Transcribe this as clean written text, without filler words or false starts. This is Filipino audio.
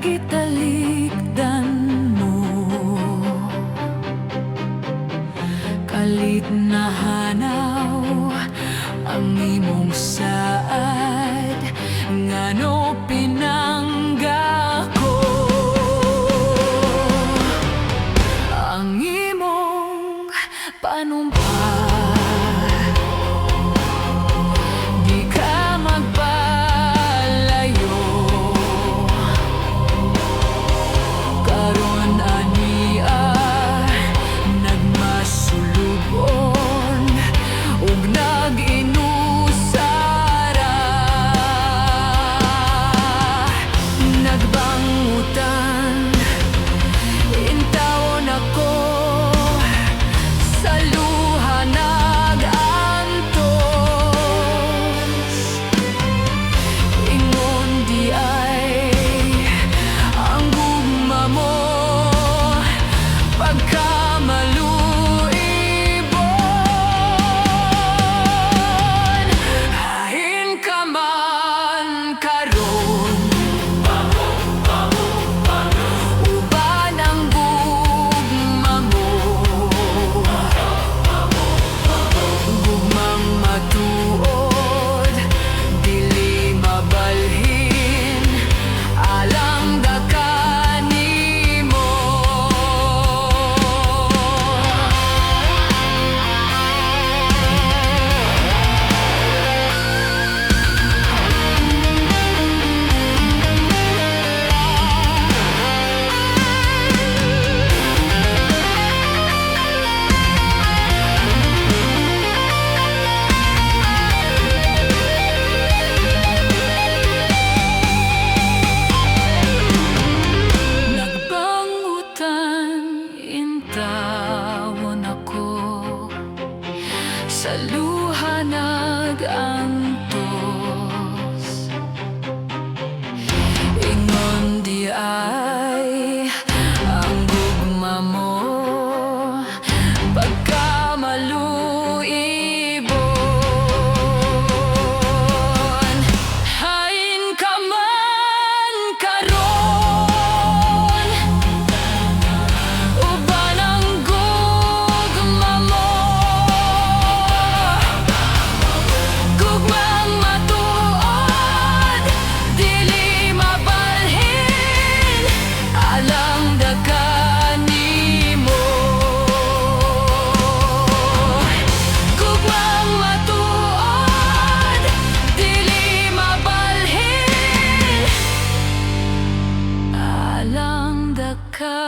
gitalikdan mo, kalit na hanaw ang imong saad, ngano pinangga ko ang imong panumpa. Di ka magpalayo, karon ania nagmasulubon ug nag-inusara, nagbangutan intawon ako sa luha nag-antos, ingon di ay ang gugma mo pagkamaluibon. Hain ka man karon, uban ang gugma mo, gugmang matuod, dili mabalhin, alang daka nimo. Nagbangutan intawon ako sa luha nag-antos, ingon di ay ang gugma mo pagkamaluibon. Hain ka man karon, uban ang gugma mo, gugmang matuod, dili mabalhin, alang daka nimo. Gugmang matuod, dili mabalhin, alang daka